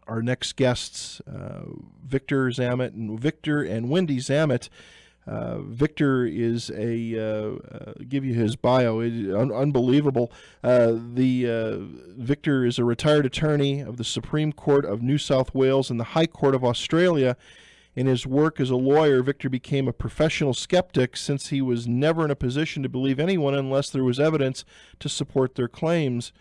our next guests, Victor and Wendy Zammit. Victor is give you his bio, unbelievable. Victor is a retired attorney of the Supreme Court of New South Wales and the High Court of Australia. In his work as a lawyer, Victor became a professional skeptic since he was never in a position to believe anyone unless there was evidence to support their claims.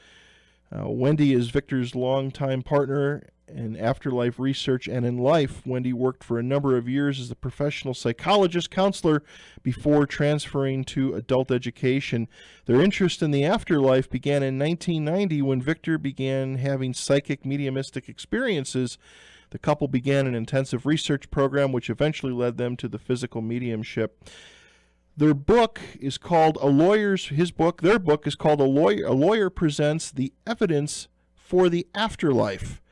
Wendy is Victor's longtime partner in afterlife research, and in life, Wendy worked for a number of years as a professional psychologist counselor before transferring to adult education. Their interest in the afterlife began in 1990 when Victor began having psychic mediumistic experiences. The couple began an intensive research program which eventually led them to the physical mediumship. Their book is called their book is called A Lawyer Presents the Evidence for the Afterlife.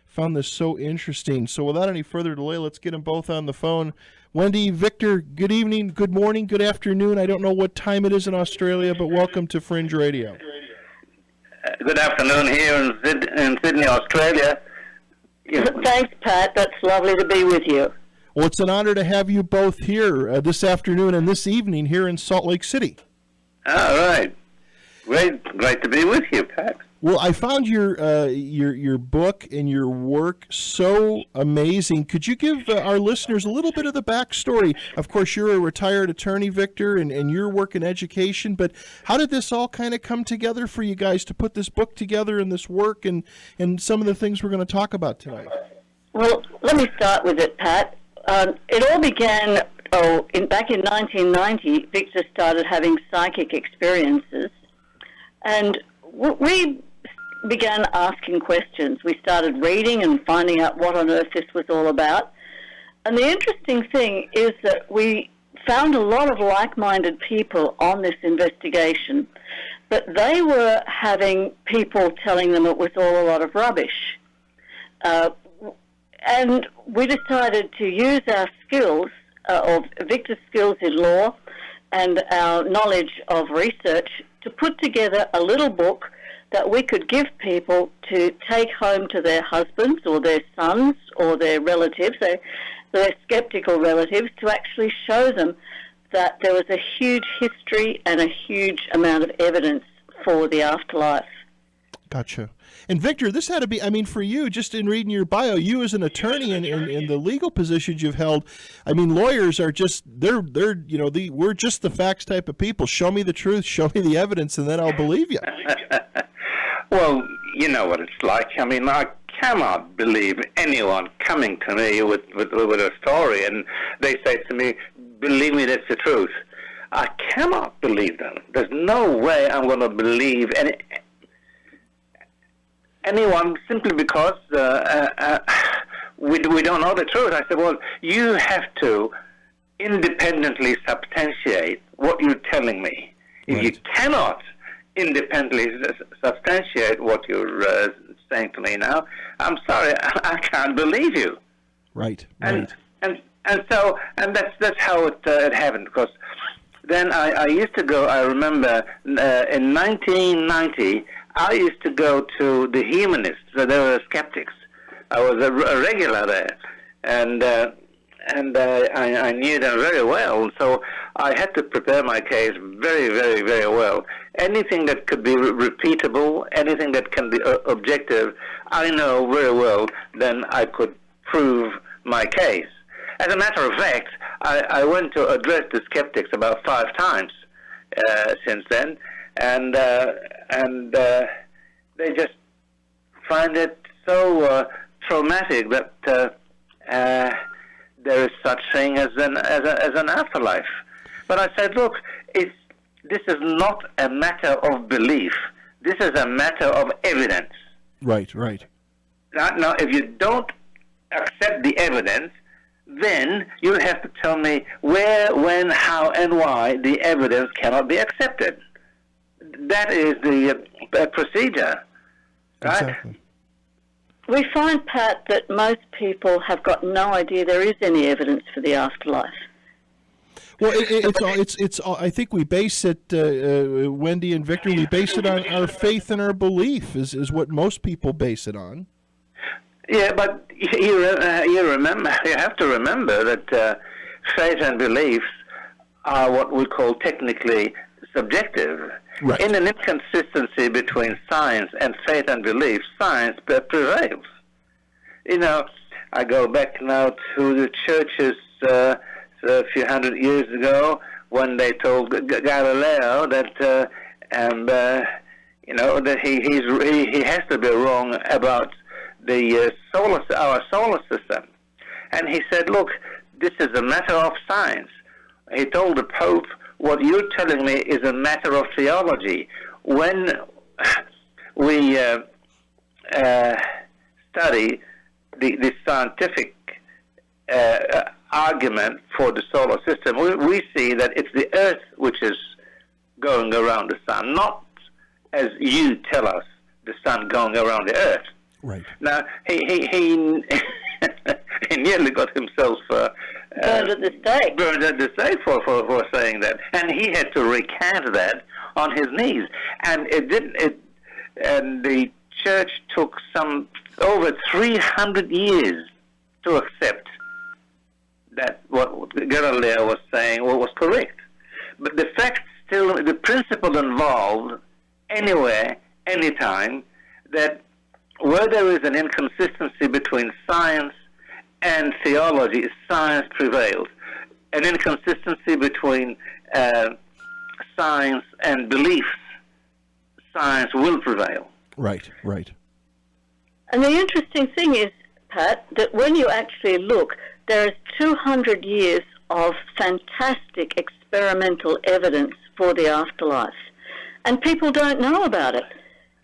Found this so interesting. So without any further delay, let's get them both on the phone. Wendy, Victor, good evening, good morning, good afternoon. I don't know what time it is in Australia, but welcome to Fringe Radio. Good afternoon here in Sydney, Australia. Thanks, Pat. That's lovely to be with you. Well, it's an honor to have you both here this afternoon and this evening here in Salt Lake City. All right. Great to be with you, Pat. Well, I found your book and your work so amazing. Could you give our listeners a little bit of the backstory? Of course, you're a retired attorney, Victor, and your work in education, but how did this all kind of come together for you guys to put this book together and this work and some of the things we're going to talk about tonight? Well, let me start with it, Pat. It all began back in 1990. Victor started having psychic experiences, and we began asking questions. We started reading and finding out what on earth this was all about. And the interesting thing is that we found a lot of like-minded people on this investigation, but they were having people telling them it was all a lot of rubbish. And we decided to use our skills, of Victor's skills in law and our knowledge of research, to put together a little book that we could give people to take home to their husbands or their sons or their relatives, their skeptical relatives, to actually show them that there was a huge history and a huge amount of evidence for the afterlife. Gotcha. And Victor, this had to be, I mean, for you, just in reading your bio, you as an attorney and in the legal positions you've held, I mean, lawyers are just, we're just the facts type of people. Show me the truth, show me the evidence, and then I'll believe you. Well, you know what it's like. I mean, I cannot believe anyone coming to me with a story and they say to me, believe me, that's the truth. I cannot believe them. There's no way I'm going to believe anyone simply because we don't know the truth. I said, well, you have to independently substantiate what you're telling me. If Right. you cannot independently substantiate what you're saying to me now, I'm sorry, I can't believe you. Right. And so that's how it happened. Because then I used to go. I remember in 1990, I used to go to the humanists. So they were skeptics. I was a regular there, and I knew them very well. So I had to prepare my case very, very, very well. Anything that could be repeatable, anything that can be objective, I know very well. Then I could prove my case. As a matter of fact, I went to address the skeptics about 5 times since then, and they just find it so traumatic that there is such thing as an afterlife. But I said, look, this is not a matter of belief. This is a matter of evidence. Right, right. Now, if you don't accept the evidence, then you have to tell me where, when, how, and why the evidence cannot be accepted. That is the procedure, right? Exactly. We find, Pat, that most people have got no idea there is any evidence for the afterlife. Well, it's. I think we base it, Wendy and Victor. We base it on our faith and our belief. Is what most people base it on. Yeah, but you have to remember that faith and beliefs are what we call technically subjective. Right. In an inconsistency between science and faith and belief, science prevails. You know, I go back now to the churches a few hundred years ago when they told Galileo that that he has to be wrong about the our solar system, and he said, "Look, this is a matter of science." He told the Pope, "What you're telling me is a matter of theology. When we study the scientific argument for the solar system, we see that it's the Earth which is going around the sun, not as you tell us, the sun going around the Earth." Right. Now, he nearly got himself burned at the stake. Burned at the stake for saying that, and he had to recant that on his knees. And and the church took some over 300 years to accept that what Galileo was saying was correct. But the fact still, the principle involved anywhere, anytime, that where there is an inconsistency between science and theology, science prevails. An inconsistency between science and beliefs, science will prevail. Right, right. And the interesting thing is, Pat, that when you actually look, there is 200 years of fantastic experimental evidence for the afterlife. And people don't know about it.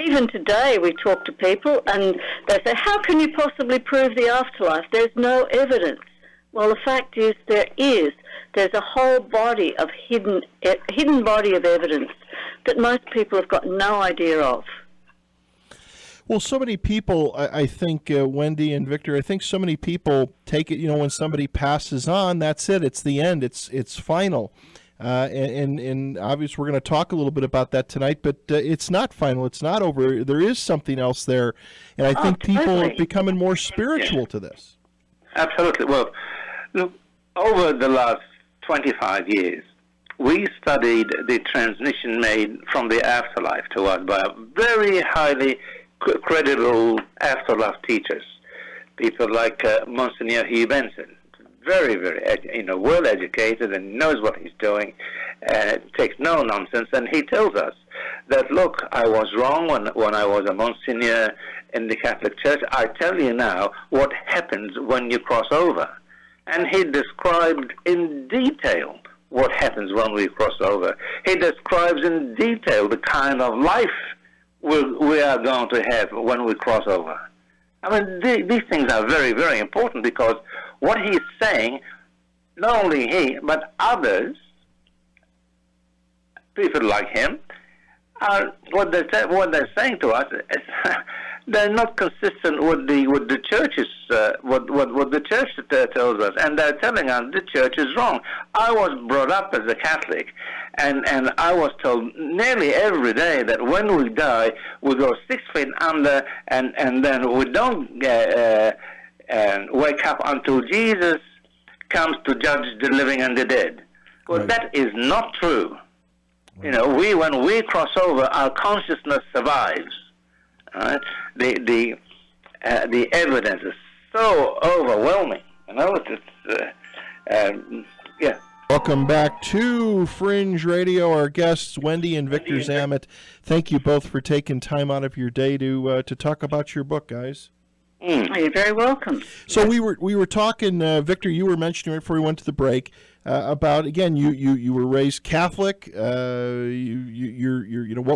Even today we talk to people and they say, how can you possibly prove the afterlife? There's no evidence. Well, the fact is there is. There's a whole body of hidden body of evidence that most people have got no idea of. Well, so many people, I think, Wendy and Victor, I think so many people take it, when somebody passes on, that's it. It's the end. It's final. And obviously we're going to talk a little bit about that tonight, but it's not final. It's not over. There is something else there. And I think people are becoming more spiritual to this. Absolutely. Well, look, over the last 25 years, we studied the transmission made from the afterlife to us by very highly credible afterlife teachers, people like Monsignor Hugh Benson. Very, very, well educated and knows what he's doing, takes no nonsense, and he tells us that, look, I was wrong when I was a Monsignor in the Catholic Church. I tell you now what happens when you cross over. And he described in detail what happens when we cross over. He describes in detail the kind of life we are going to have when we cross over. I mean, these things are very, very important because what he's saying, not only he, but others, people like him, are what they're saying to us is they're not consistent with the church's what the church tells us, and they're telling us the church is wrong. I was brought up as a Catholic, and I was told nearly every day that when we die, we go 6 feet under, and then we don't wake up until Jesus comes to judge the living and the dead. Well, right. That is not true. Right. When we cross over, our consciousness survives. Right? The evidence is so overwhelming. Yeah. Welcome back to Fringe Radio. Our guests, Wendy and Victor Zammit. Thank you both for taking time out of your day to talk about your book, guys. You're very welcome. So we were talking, Victor. You were mentioning right before we went to the break about, again, you were raised Catholic. What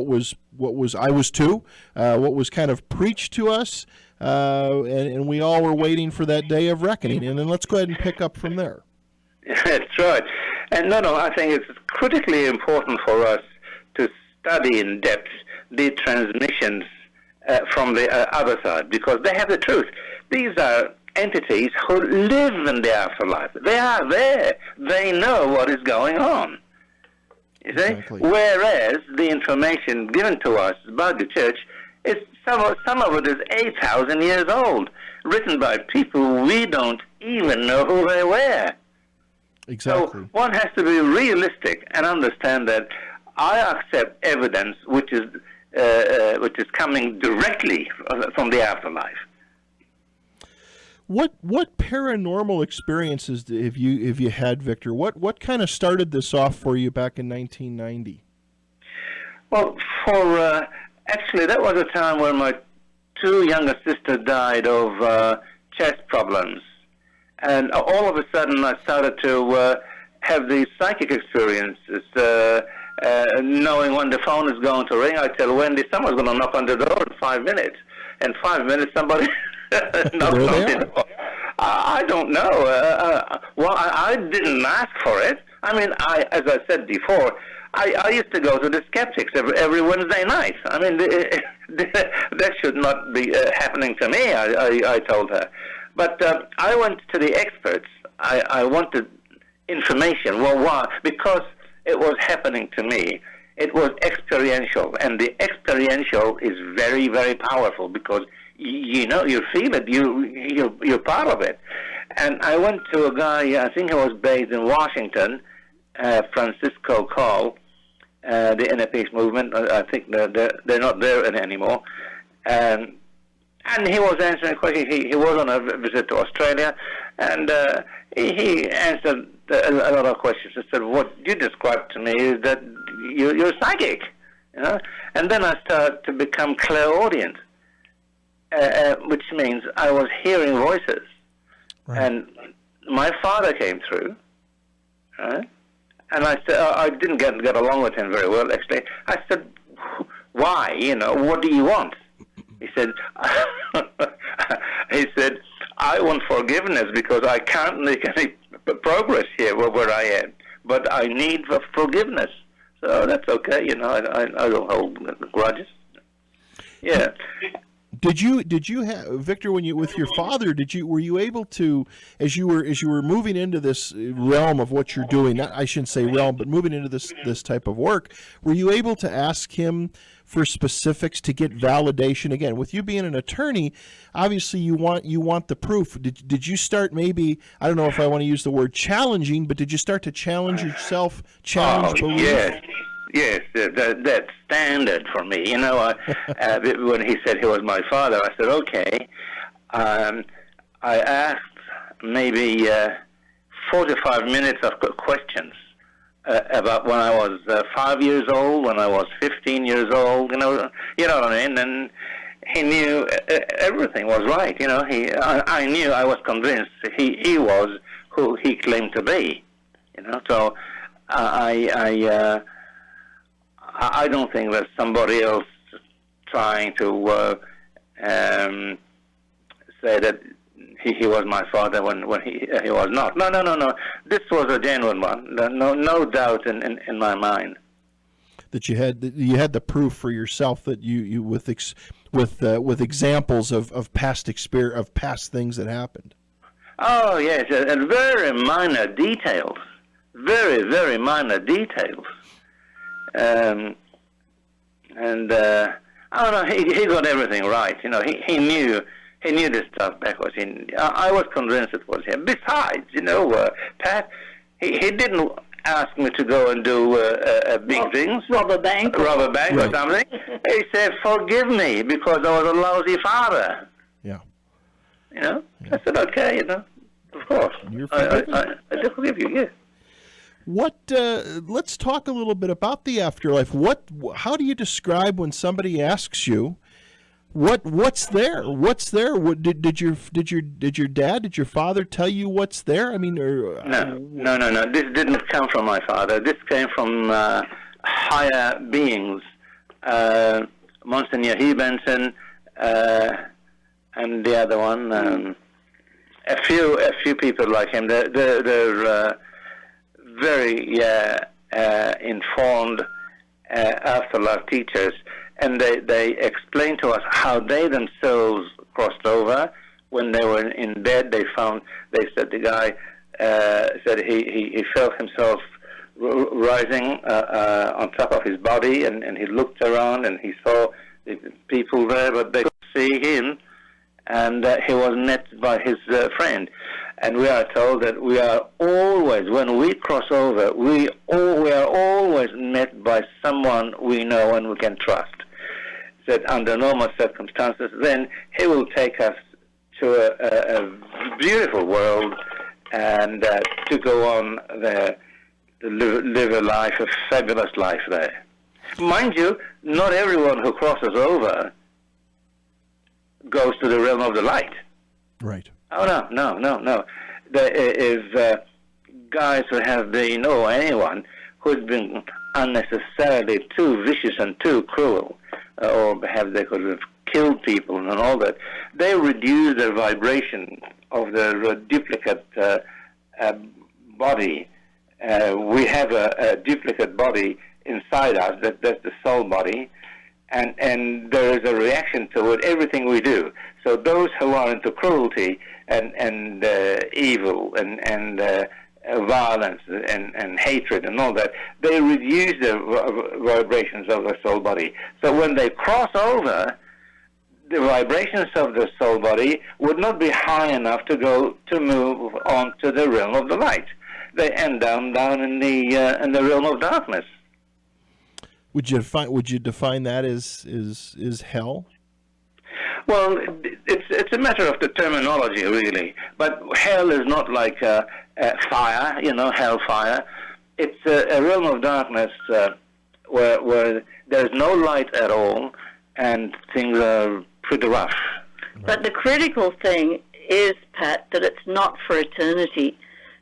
was I was too. What was kind of preached to us, and we all were waiting for that day of reckoning. And then let's go ahead and pick up from there. That's right. And no, I think it's critically important for us to study in depth the transmissions from the other side, because they have the truth. These are entities who live in the afterlife. They are there. They know what is going on. You see? Exactly. Whereas the information given to us by the church is some of it is 8,000 years old. written by people we don't even know who they were. Exactly. So one has to be realistic and understand that I accept evidence which is coming directly from the afterlife. What paranormal experiences have you had, Victor? What kind of started this off for you back in 1990? Well, actually, that was a time when my two younger sisters died of chest problems, and all of a sudden I started to have these psychic experiences. Knowing when the phone is going to ring, I tell Wendy someone's going to knock on the door in 5 minutes. In 5 minutes, somebody knocks on the door. I don't know. Well, I didn't ask for it. I mean, as I said before, I used to go to the skeptics every Wednesday night. I mean, that should not be happening to me, I told her. But I went to the experts. I wanted information. Well, why? Because it was happening to me. It was experiential, and the experiential is very, very powerful because you feel it. You're part of it. And I went to a guy. I think he was based in Washington, Francisco Call, the inner peace movement. I think they're not there anymore. And he was answering questions. He was on a visit to Australia, and he answered a lot of questions. I said, what you described to me is that you're psychic, you know? And then I started to become clairaudient, which means I was hearing voices. Right. And my father came through, right? And I said, I didn't get along with him very well, actually. I said, why? What do you want? He said, I want forgiveness because I can't make any progress here where I am, but I need forgiveness. So that's okay, I don't hold grudges. Yeah. Did you have, Victor, when you with your father, were you able to, as you were moving into this realm of what you're doing, I shouldn't say realm, but moving into this type of work, were you able to ask him for specifics to get validation? Again, with you being an attorney, obviously you want the proof. Did you start, maybe, I don't know if I want to use the word challenging, but did you start to challenge yourself, belief? Yes, that's standard for me. When he said he was my father, I said, okay. I asked maybe 45 minutes of questions about when I was 5 years old, when I was 15 years old, you know what I mean? And he knew everything was right, I knew, I was convinced he was who he claimed to be, So I don't think there's somebody else trying to say that he was my father when he was not. No. This was a genuine one. No doubt in my mind. That you had the proof for yourself that you with examples of past experience, of past things that happened. Oh yes, and very minor details. Very, very minor details. I don't know. He got everything right. He knew this stuff backwards. I was convinced it was him. Besides, Pat, he didn't ask me to go and do big things, rob a bank or something. He said, "Forgive me because I was a lousy father." Yeah. I said, "Okay, of course, I do forgive you." Yes. Let's talk a little bit about the afterlife. How do you describe when somebody asks you, what's there? What's there? Did your father tell you what's there? I mean, No. This didn't come from my father. This came from higher beings, Monsignor Benson, and the other one, a few people like him. They're very informed afterlife teachers, and they explained to us how they themselves crossed over. When they were in bed, they said the guy said he felt himself rising on top of his body, and he looked around and he saw the people there, but they couldn't see him. and he was met by his friend. And we are told that we are always, when we cross over, we are always met by someone we know and we can trust. That under normal circumstances, then he will take us to a beautiful world and to go on there, to live a life, a fabulous life there. Mind you, not everyone who crosses over goes to the realm of the light. Right. Oh, no. There is guys who have been, or anyone who's been unnecessarily too vicious and too cruel, or perhaps they could have killed people and all that. They reduce the vibration of the duplicate body. We have a duplicate body inside us, that's the soul body, and there is a reaction to it, everything we do. So those who are into cruelty and evil and violence and hatred and all that, they reduce the vibrations of the soul body. So when they cross over, the vibrations of the soul body would not be high enough to move on to the realm of the light. They end down in the realm of darkness. Would you define that as hell? Well, it's a matter of the terminology, really. But hell is not like fire, hellfire. It's a realm of darkness where there's no light at all, and things are pretty rough. But the critical thing is, Pat, that it's not for eternity.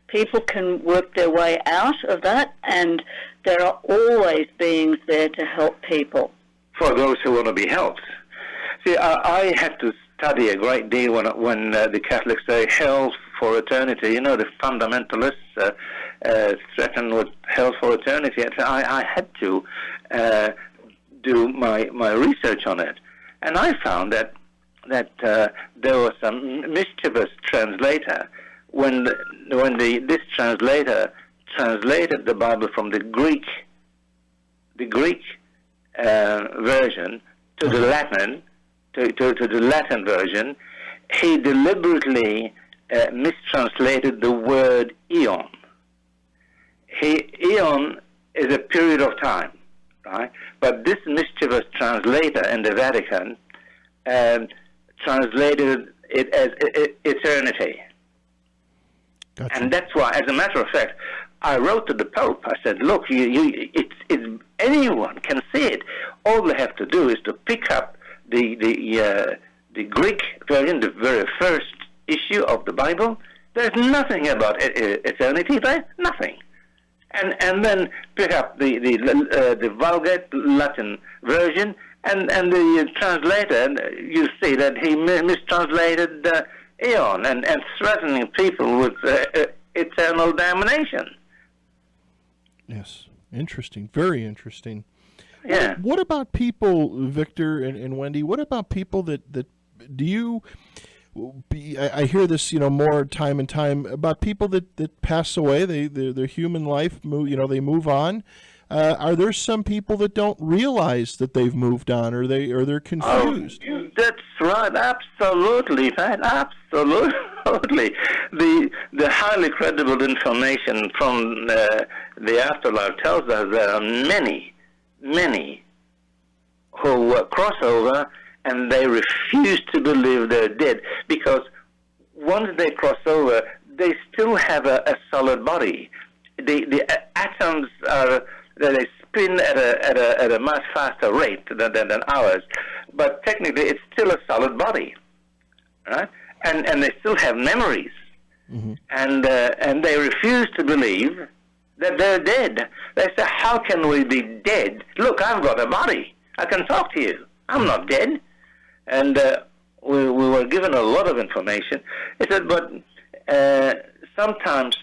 People can work their way out of that, and there are always beings there to help people. For those who want to be helped. See, I had to study a great deal when the Catholics say hell for eternity. The fundamentalists threaten with hell for eternity. I had to do my research on it, and I found that there was some mischievous translator when this translator translated the Bible from the Greek version to the Latin. To the Latin version, he deliberately mistranslated the word eon. Eon is a period of time, right? But this mischievous translator in the Vatican translated it as eternity. Gotcha. And that's why, as a matter of fact, I wrote to the Pope. I said, look, it's anyone can see it. All they have to do is to pick up the Greek version, the very first issue of the Bible. There's nothing about eternity there, nothing. And then pick up the Vulgate Latin version, and the translator, you see that he mistranslated eon and threatening people with eternal damnation. Yes, interesting, very interesting. Yeah. What about people, Victor and Wendy? What about people that do you? I hear this, more time and time about people that pass away. Their human life they move on. Are there some people that don't realize that they've moved on, or they're confused? Oh, that's right. Absolutely, Pat. Absolutely. The highly credible information from the afterlife tells us there are many who cross over and they refuse to believe they're dead, because once they cross over, they still have a solid body. The atoms they spin at a much faster rate than ours, but technically it's still a solid body, right? And they still have memories, mm-hmm. and they refuse to believe that they're dead. They say, how can we be dead? Look, I've got a body. I can talk to you. I'm not dead. And we were given a lot of information. He said, but sometimes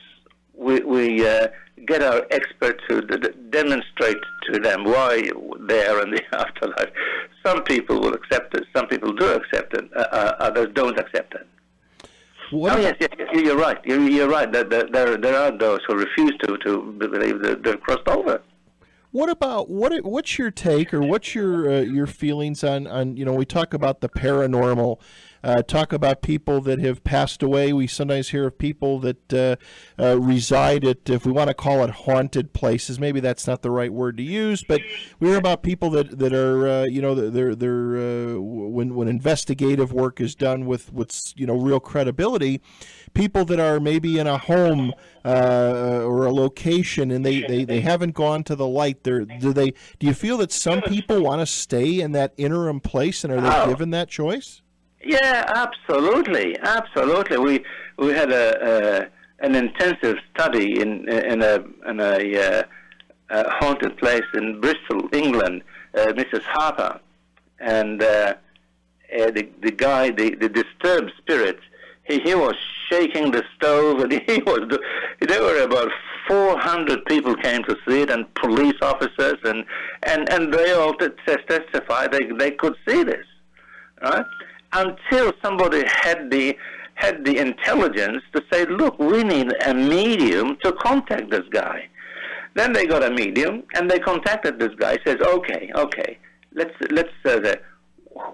we get our expert to demonstrate to them why they are in the afterlife. Some people will accept it. Some people do accept it. Others don't accept it. Yes, you're right. You're right. There are those who refuse to believe that they've crossed over. What about what's your take, or what's your feelings on we talk about the paranormal? talk about people that have passed away. We sometimes hear of people that reside at, if we want to call it haunted places. Maybe that's not the right word to use, but we hear about people that are, they're when investigative work is done with real credibility, people that are maybe in a home or a location and they haven't gone to the light. Do you feel that some people want to stay in that interim place, and are they given that choice? Yeah, absolutely. We had an intensive study in a haunted place in Bristol, England, Mrs. Harper, and the guy, the disturbed spirit, he was shaking the stove, and there were about 400 people came to see it, and police officers, and they all testified they could see this, right? Until somebody had the intelligence to say, look, we need a medium to contact this guy. Then they got a medium, and they contacted this guy. He says, okay, let's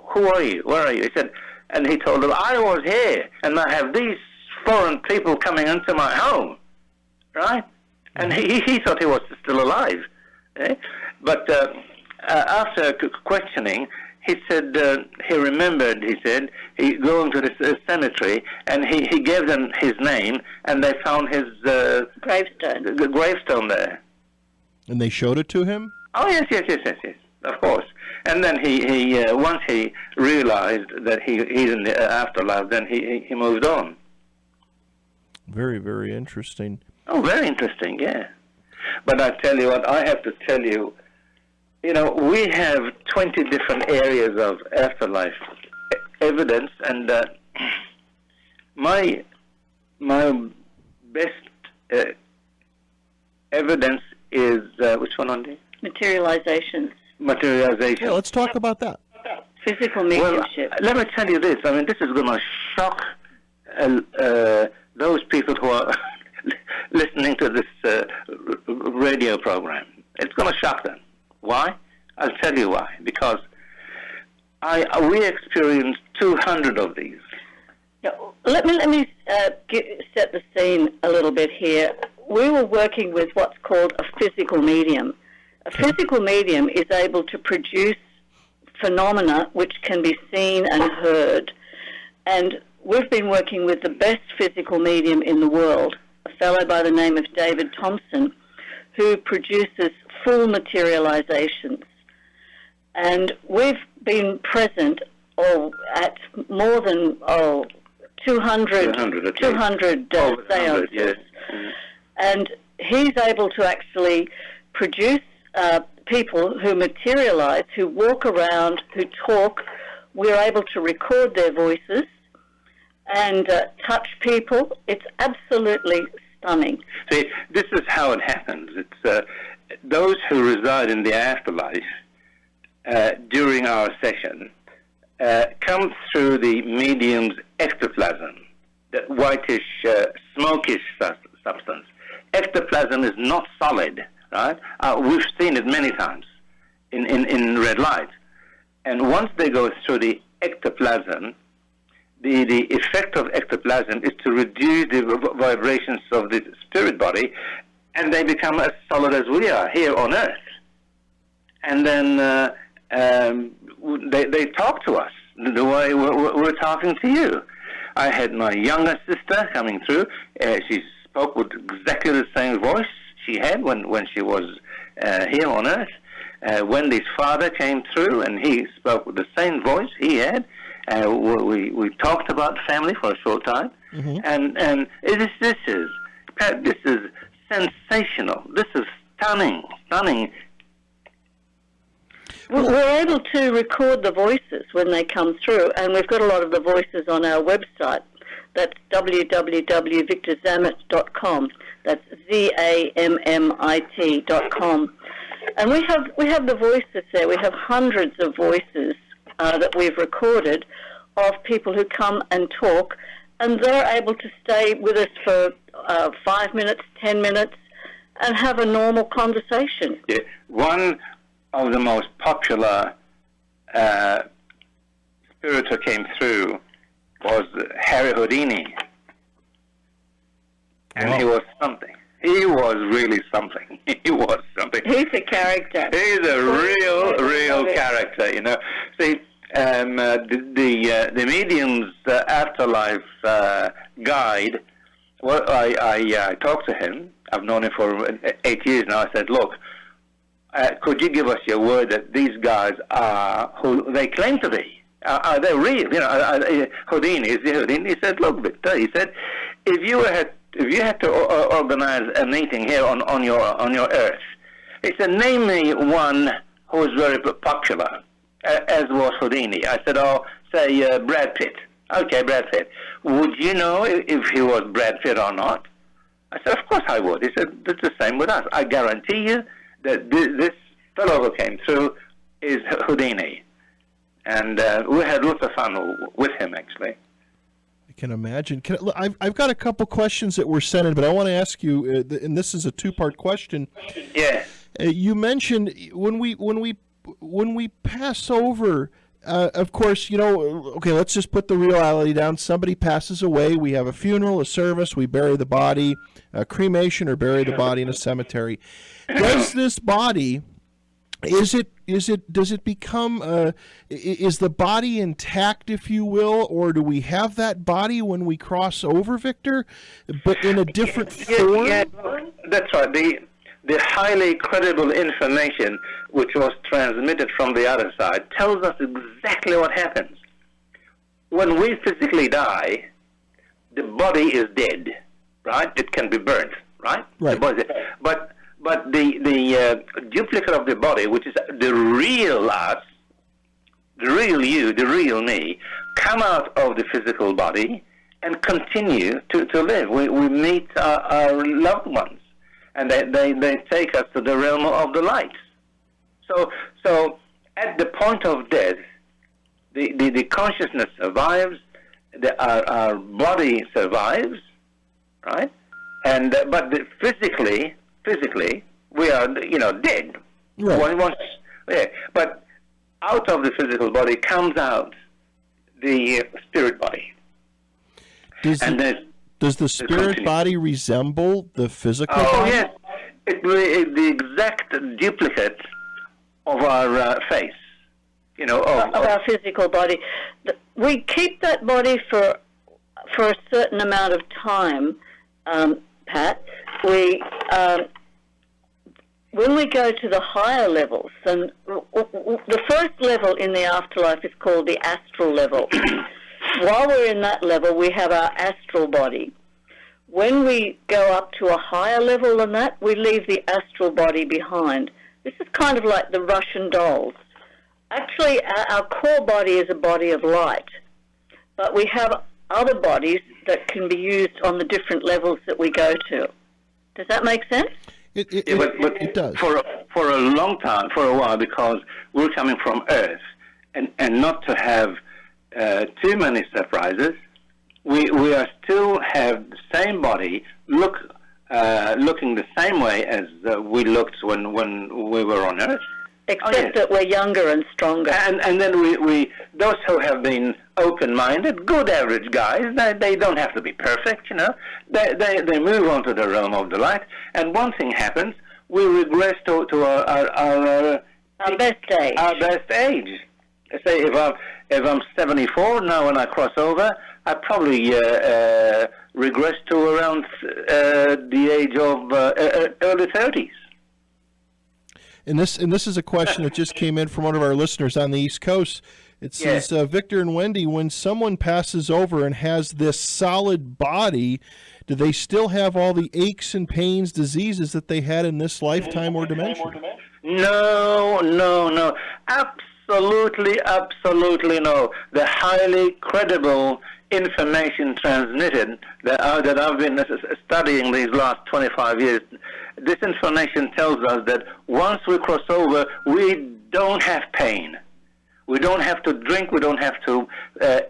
who are you? Where are you? He said, and he told them, I was here, and I have these foreign people coming into my home, right? And he thought he was still alive. Eh? But after questioning, he said he remembered, he said, he going to the cemetery, and he gave them his name, and they found his gravestone there. And they showed it to him? Oh, yes, of course. And then he once he realized that he's in the afterlife, then he moved on. Very, very interesting. Oh, very interesting, yeah. But I tell you what, I have to tell you, we have 20 different areas of afterlife evidence, and my best evidence is, which one on there? Materialization. Yeah, let's talk about that. Physical mediumship. Well, let me tell you this. I mean, this is going to shock those people who are listening to this radio program. It's going to shock them. Why? I'll tell you why. Because we experienced 200 of these. Yeah, let me set the scene a little bit here. We were working with what's called a physical medium. A physical medium is able to produce phenomena which can be seen and heard. And we've been working with the best physical medium in the world, a fellow by the name of David Thompson, who produces full materializations. And we've been present at more than 200 seances. Yes. And he's able to actually produce people who materialize, who walk around, who talk. We're able to record their voices and touch people. It's absolutely stunning. See, this is how it happens. It's those who reside in the afterlife during our session come through the medium's ectoplasm, that whitish, smokish substance. Ectoplasm is not solid, right? We've seen it many times in red light. And once they go through the ectoplasm, the effect of ectoplasm is to reduce the vibrations of the spirit body, and they become as solid as we are here on Earth. And then they talk to us the way we're talking to you. I had my younger sister coming through. She spoke with exactly the same voice she had when she was here on Earth. Wendy's father came through, and he spoke with the same voice he had. We talked about family for a short time, and this is sensational. This is stunning. We're able to record the voices when they come through, and we've got a lot of the voices on our website. That's www.victorzammit.com. That's ZAMMIT.com. And we have the voices there. We have hundreds of voices that we've recorded of people who come and talk, and they're able to stay with us for 5 minutes, 10 minutes, and have a normal conversation. Yeah. One of the most popular spirits who came through was Harry Houdini. And Wow. he was something. He was really something. He was something. He's a character. He's a real character, you know. See, the medium's afterlife guide, well, I talked to him. I've known him for 8 years now. I said, look, could you give us your word that these guys are who they claim to be? Are they real? You know, Houdini, is he Houdini? He said, look, Victor, he said, if you had to organize a meeting here on your Earth, he said, name me one who was very popular, as was Houdini. I said, oh, say Brad Pitt. Okay, Brad Pitt. Would you know if he was Brad Pitt or not? I said, of course I would. He said, it's the same with us. I guarantee you that this fellow who came through is Houdini. And we had lots of fun with him, actually. I can imagine. I've got a couple questions that were sent in, but I want to ask you, and this is a two-part question. Yeah. You mentioned when we pass over, of course, you know, okay, let's just put the reality down. Somebody passes away. We have a funeral, a service. We bury the body, a cremation, or bury the body in a cemetery. Does this body, does it become, is the body intact, if you will, or do we have that body when we cross over, Victor, but in a different form? Yeah, that's right. The highly credible information which was transmitted from the other side tells us exactly what happens. When we physically die, the body is dead, right? It can be burnt, right? Right. The body, but the duplicate of the body, which is the real us, the real you, the real me, come out of the physical body and continue to live. We meet our loved ones, and they take us to the realm of the light. So at the point of death, the consciousness survives, our body survives, right? And but physically, we are, you know, dead. Right. Yeah. But out of the physical body comes out the spirit body. Does the spirit body resemble the physical body? Oh, yes. It's the exact duplicate of our face, you know. Of our physical body. We keep that body for a certain amount of time, Pat. When we go to the higher levels, and the first level in the afterlife is called the astral level. While we're in that level, we have our astral body. When we go up to a higher level than that, we leave the astral body behind. This is kind of like the Russian dolls. Actually, our core body is a body of light, but we have other bodies that can be used on the different levels that we go to. Does that make sense? It does. For a long time, for a while, because we're coming from Earth, and not to have too many surprises, we are still have the same body, looking the same way as we looked when we were on Earth. Except that we're younger and stronger. And then we those who have been open-minded, good average guys, they don't have to be perfect, you know. They move on to the realm of the light, and one thing happens, we regress to our best age. Our best age. Say if I'm 74 now, when I cross over, I probably regress to around the age of early 30s. And this is a question that just came in from one of our listeners on the East Coast. It says, Victor and Wendy, when someone passes over and has this solid body, do they still have all the aches and pains, diseases that they had in this lifetime or dimension? No. Absolutely no. The highly credible information transmitted that I've been studying these last 25 years, this information tells us that once we cross over, we don't have pain. We don't have to drink, we don't have to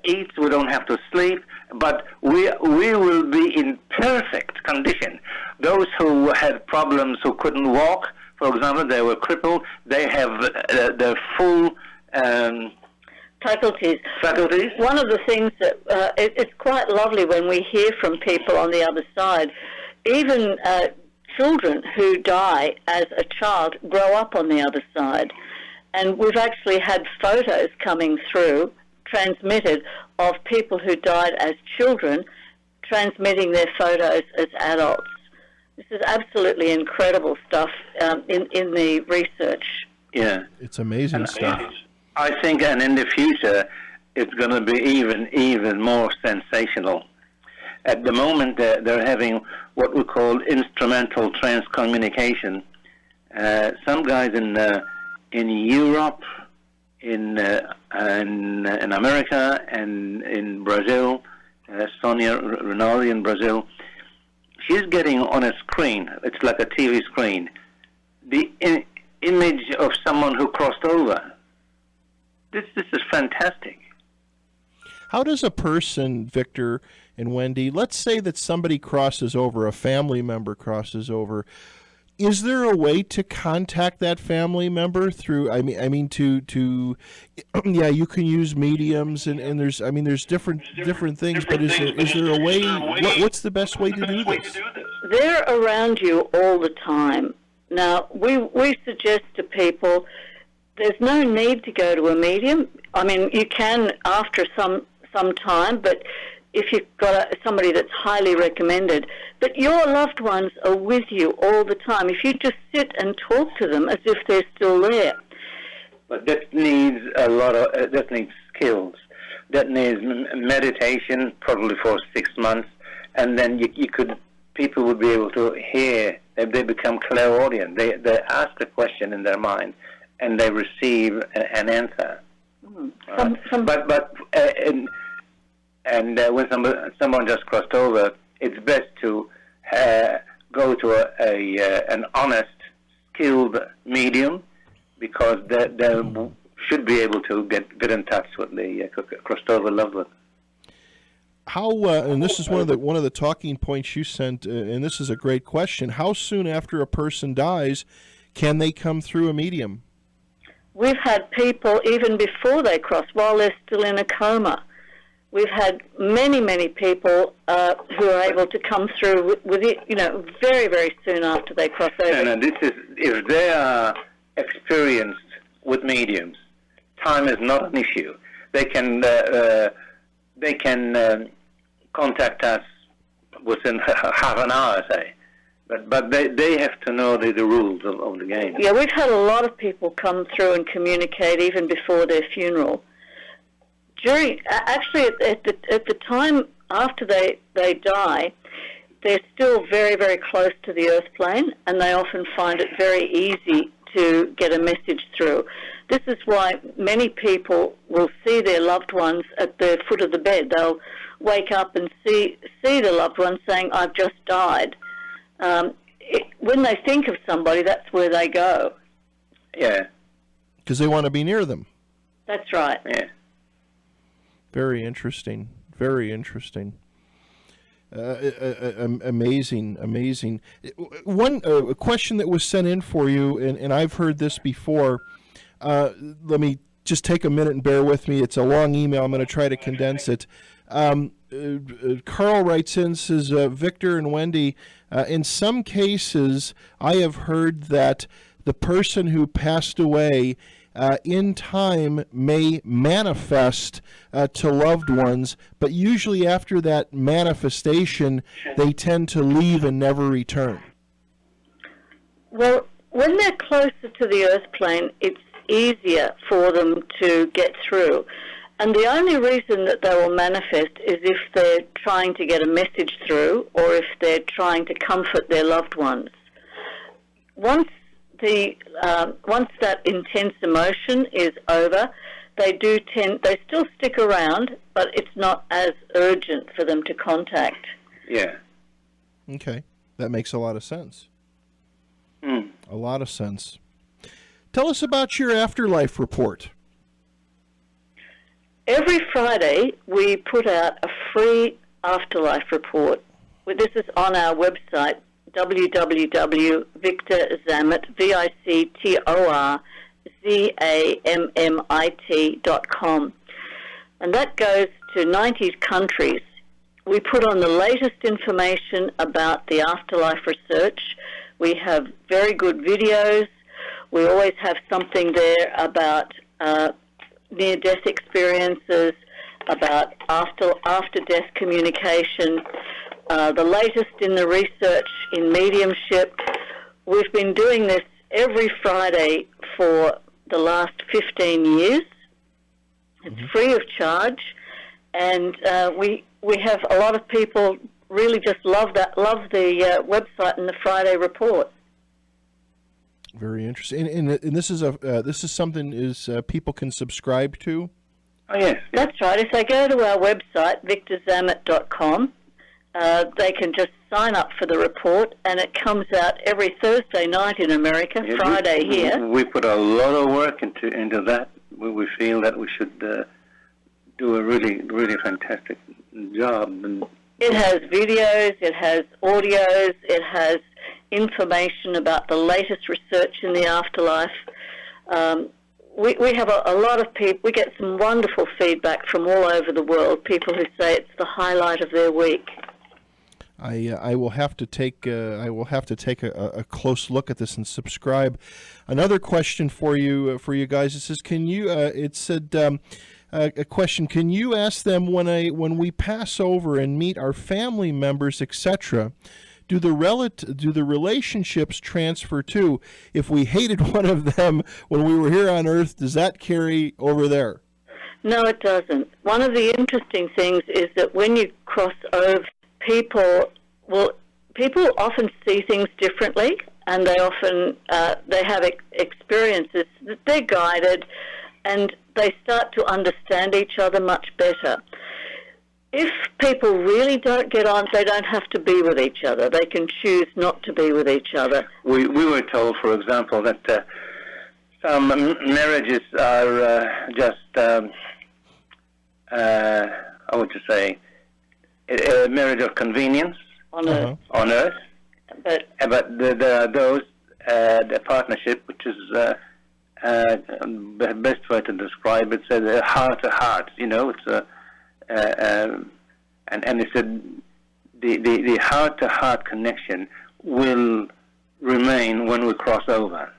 eat, we don't have to sleep, but we will be in perfect condition. Those who had problems, who couldn't walk, for example, they were crippled, they have their full faculties. Faculties? One of the things that it's quite lovely when we hear from people on the other side, even children who die as a child grow up on the other side. And we've actually had photos coming through, transmitted, of people who died as children, transmitting their photos as adults. This is absolutely incredible stuff in the research. Yeah. It's amazing stuff. I think, and in the future, it's going to be even more sensational. At the moment, they're having what we call instrumental transcommunication. Some guys in Europe, in America, and in Brazil, Sonia Rinaldi in Brazil, she's getting on a screen, it's like a TV screen, the image of someone who crossed over. This is fantastic. How does a person, Victor and Wendy, let's say that somebody crosses over, a family member crosses over, is there a way to contact that family member through, yeah, you can use mediums and there's different things, but is there a way, what's the best way to do this? They're around you all the time. Now, we suggest to people, there's no need to go to a medium. I mean, you can after some time, but if you've got somebody that's highly recommended, but your loved ones are with you all the time. If you just sit and talk to them as if they're still there. But that needs that needs skills. That needs meditation, probably for 6 months, and then people would be able to hear. They become clairaudient. They ask a question in their mind, and they receive an answer. When someone just crossed over, it's best to go to an honest, skilled medium, because they should be able to get in touch with the crossed over loved one. How and this is one of the talking points you sent, and this is a great question. How soon after a person dies can they come through a medium? We've had people even before they cross, while they're still in a coma. We've had many people who are able to come through with it, very, very soon after they cross over. And this is, if they are experienced with mediums, time is not an issue. They can contact us within half an hour, say. But they have to know the rules of the game. Yeah, we've had a lot of people come through and communicate even before their funeral. Actually, at the time after they die, they're still very, very close to the earth plane, and they often find it very easy to get a message through. This is why many people will see their loved ones at the foot of the bed. They'll wake up and see the loved one saying, "I've just died." When they think of somebody, that's where they go. Yeah. Because they want to be near them. That's right. Yeah. Very interesting. Very interesting. Amazing. One question that was sent in for you, and I've heard this before. Let me just take a minute and bear with me. It's a long email. I'm going to try to condense it. Carl writes in, says, Victor and Wendy, in some cases, I have heard that the person who passed away in time may manifest to loved ones, but usually after that manifestation, they tend to leave and never return. Well, when they're closer to the earth plane, it's easier for them to get through. And the only reason that they will manifest is if they're trying to get a message through, or if they're trying to comfort their loved ones. Once that intense emotion is over, they still stick around, but it's not as urgent for them to contact. Yeah. Okay. That makes a lot of sense. Mm. A lot of sense. Tell us about your afterlife report. Every Friday, we put out a free afterlife report. This is on our website, www.victorzammit, VictorZammit.com. and that goes to 90 countries. We put on the latest information about the afterlife research. We have very good videos. We always have something there about near-death experiences, about after-death communication, the latest in the research in mediumship. We've been doing this every Friday for the last 15 years. It's free of charge, and we have a lot of people really just love the website and the Friday report. Very interesting. And this is something people can subscribe to? Oh, yes. That's right. If they go to our website, victorzammit.com, they can just sign up for the report, and it comes out every Thursday night in America, Friday here. We put a lot of work into that. We feel that we should do a really, really fantastic job. And it has videos, it has audios, it has information about the latest research in the afterlife. We have a lot of people. We get some wonderful feedback from all over the world. People who say it's the highlight of their week. I will have to take a close look at this and subscribe. Another question for you guys. It says, can you? It said a question. Can you ask them when we pass over and meet our family members, etc. Do the relationships transfer too? If we hated one of them when we were here on Earth, does that carry over there? No, it doesn't. One of the interesting things is that when you cross over, people often see things differently, and they often they have experiences that they're guided, and they start to understand each other much better. If people really don't get on, they don't have to be with each other. They can choose not to be with each other. we were told, for example, that some marriages are just, I would just say, a marriage of convenience On Earth. on Earth. But there are those, the partnership, which is the best way to describe it, says heart to heart. You know, it's a and they said the heart to heart connection will remain when we cross over.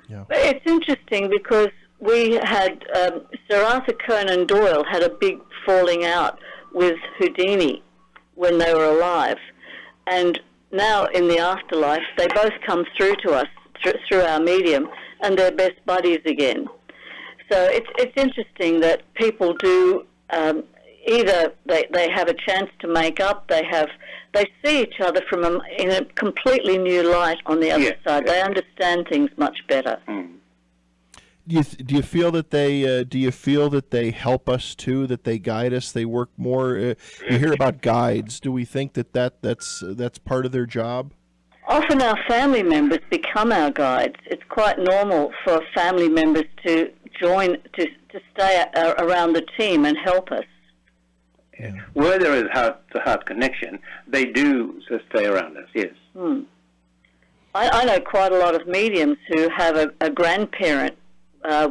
Yeah. it's interesting because we had Sir Arthur Conan Doyle had a big falling out with Houdini when they were alive, and now in the afterlife they both come through to us through our medium, and they're best buddies again. So it's interesting that people do either they have a chance to make up, they see each other in a completely new light on the other side. They understand things much better. Do you feel that they help us too? That they guide us? They work more. You hear about guides. Do we think that's part of their job? Often our family members become our guides. It's quite normal for family members to join, to stay around the team and help us. Yeah. Where there is heart-to-heart connection, they do stay around us, yes. I know quite a lot of mediums who have a grandparent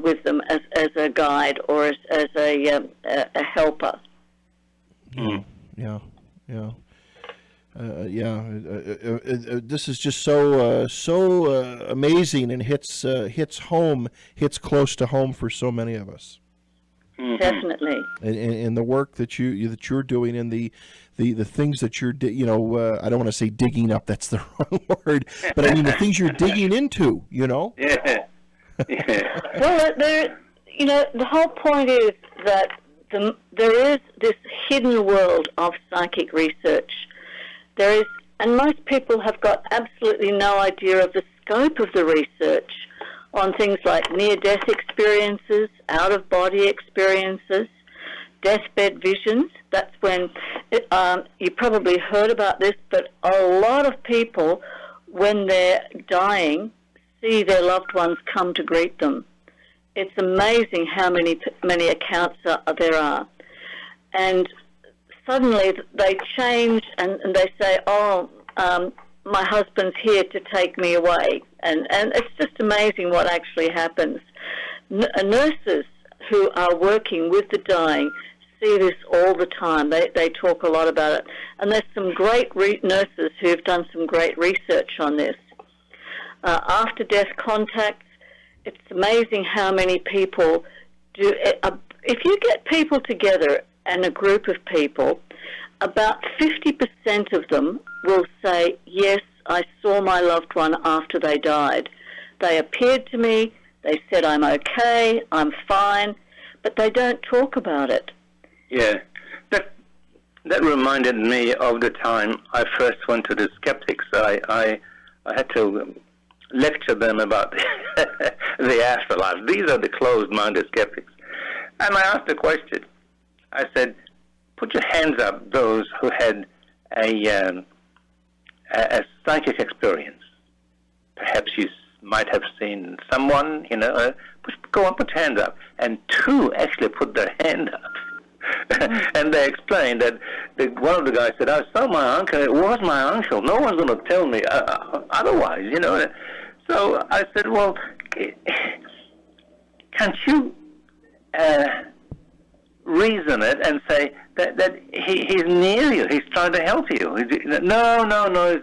with them as a guide or as a helper. Yeah. This is just so amazing, and hits close to home for so many of us. Definitely. And the work that you're doing, and the things that you're I don't want to say digging up, that's the wrong word, but I mean the things you're digging into, Yeah. Well, the whole point is that there is this hidden world of psychic research. There is, and most people have got absolutely no idea of the scope of the research on things like near-death experiences, out-of-body experiences, deathbed visions. That's when, you probably heard about this, but a lot of people, when they're dying, see their loved ones come to greet them. It's amazing how many accounts there are. And suddenly they change and they say, my husband's here to take me away. And it's just amazing what actually happens. Nurses who are working with the dying see this all the time. They talk a lot about it. And there's some great nurses who have done some great research on this. After-death contacts, it's amazing how many people do. If you get people together and a group of people, about 50% of them will say, yes, I saw my loved one after they died. They appeared to me, they said I'm okay, I'm fine, but they don't talk about it. Yeah, that reminded me of the time I first went to the skeptics. I had to lecture them about the afterlife. These are the closed-minded skeptics. And I asked a question. I said, put your hands up, those who had a psychic experience. Perhaps you might have seen someone, go on, put your hands up. And two actually put their hand up. And they explained that one of the guys said, I saw my uncle, it was my uncle. No one's going to tell me otherwise, So I said, well, can't you reason it and say that he's near you, he's trying to help you? No,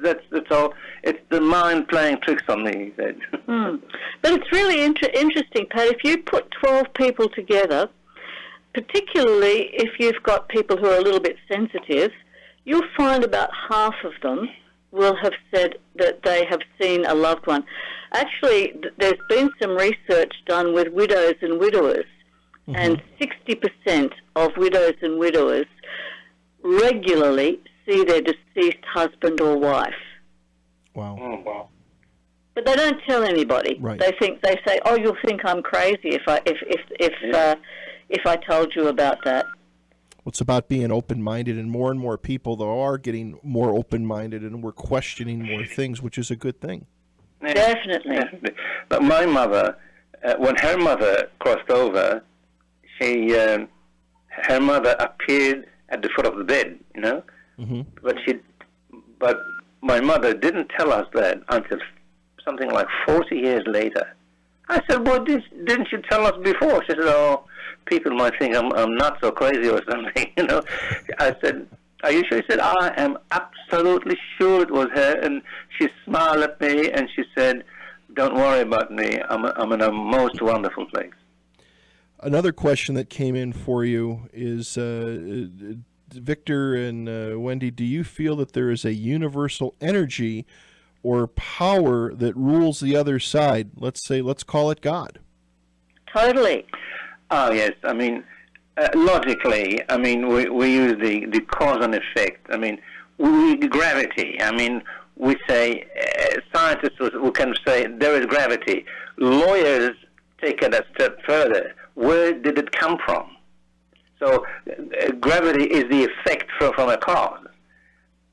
that's all. It's the mind playing tricks on me, he said. But it's really interesting, Pat. If you put 12 people together, particularly if you've got people who are a little bit sensitive, you'll find about half of them will have said that they have seen a loved one. Actually, there's been some research done with widows and widowers, and 60% of widows and widowers regularly see their deceased husband or wife. Wow. Oh, wow. But they don't tell anybody. Right. They say, "Oh, you'll think I'm crazy if I told you about that." It's about being open-minded, and more people, though, are getting more open-minded, and we're questioning more things, which is a good thing. Yeah. Definitely. But my mother, when her mother crossed over, her mother appeared at the foot of the bed, But my mother didn't tell us that until something like 40 years later. I said, well, didn't you tell us before? She said, oh, people might think I'm not so crazy or something, I said, are you sure? She said, I am absolutely sure it was her. And she smiled at me and she said, don't worry about me. I'm in a most wonderful place. Another question that came in for you is, Victor and Wendy, do you feel that there is a universal energy or power that rules the other side? Let's call it God. Totally. Oh, yes. I mean, logically, we use the cause and effect. Gravity. We say, scientists who can say there is gravity. Lawyers take it a step further. Where did it come from? So gravity is the effect from a cause.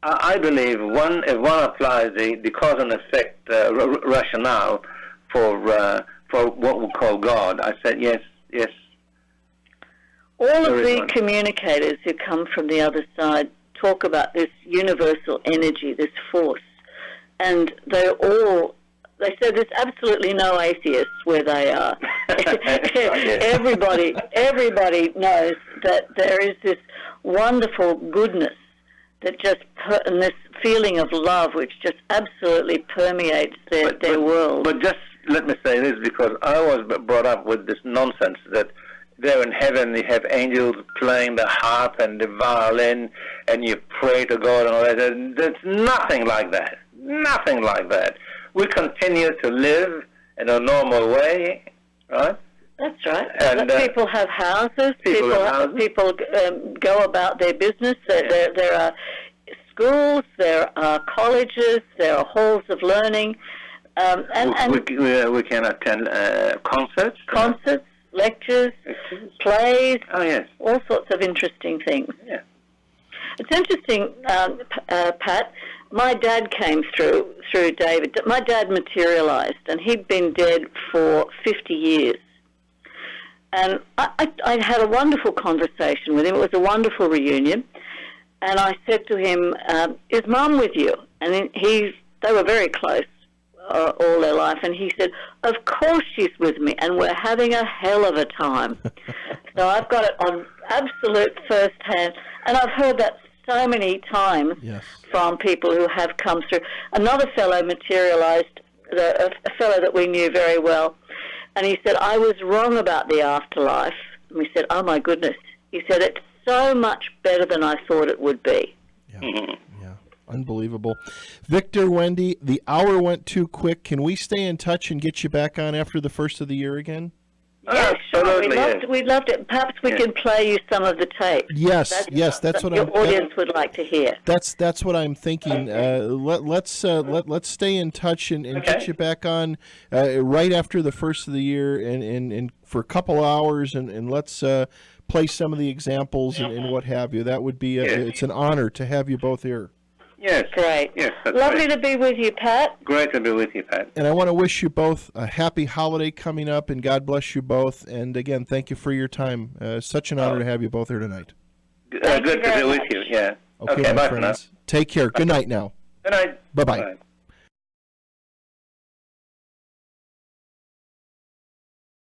I believe if one applies the cause and effect rationale for what we call God, I said yes. All of the communicators who come from the other side talk about this universal energy, this force, and they say there's absolutely no atheists where they are. Everybody knows that there is this wonderful goodness that and this feeling of love which just absolutely permeates their world. But just let me say this, because I was brought up with this nonsense that there in heaven you have angels playing the harp and the violin and you pray to God and all that. There's nothing like that. Nothing like that. We continue to live in a normal way, right? That's right. And, people have houses. People go about their business. There are schools. There are colleges. There are halls of learning. We can attend concerts, lectures, plays. Oh yes, all sorts of interesting things. Yeah. It's interesting, Pat. My dad came through David. My dad materialized, and he'd been dead for 50 years. And I had a wonderful conversation with him. It was a wonderful reunion. And I said to him, is Mum with you? And they were very close. all their life, and he said, of course she's with me, and we're having a hell of a time. So I've got it on absolute first hand, and I've heard that so many times from people who have come through. Another fellow materialized, a fellow that we knew very well, and he said, I was wrong about the afterlife. And we said, oh my goodness. He said, it's so much better than I thought it would be. Yeah. Unbelievable. Victor, Wendy, the hour went too quick. Can we stay in touch and get you back on after the first of the year again? Yeah, sure. Absolutely, We'd love it. Perhaps we can play you some of the tape. Yes, that's what your audience would like to hear. That's what I'm thinking. Let's stay in touch and get you back on right after the first of the year and for a couple hours and let's play some of the examples and what have you. That would be it's an honor to have you both here. Yes. Great. Yes, lovely to be with you, Pat. Great to be with you, Pat. And I want to wish you both a happy holiday coming up, and God bless you both. And again, thank you for your time. Such an honor to have you both here tonight. Good to be with you. Yeah. Okay, my friends. Take care. Good night now. Good night. Bye-bye.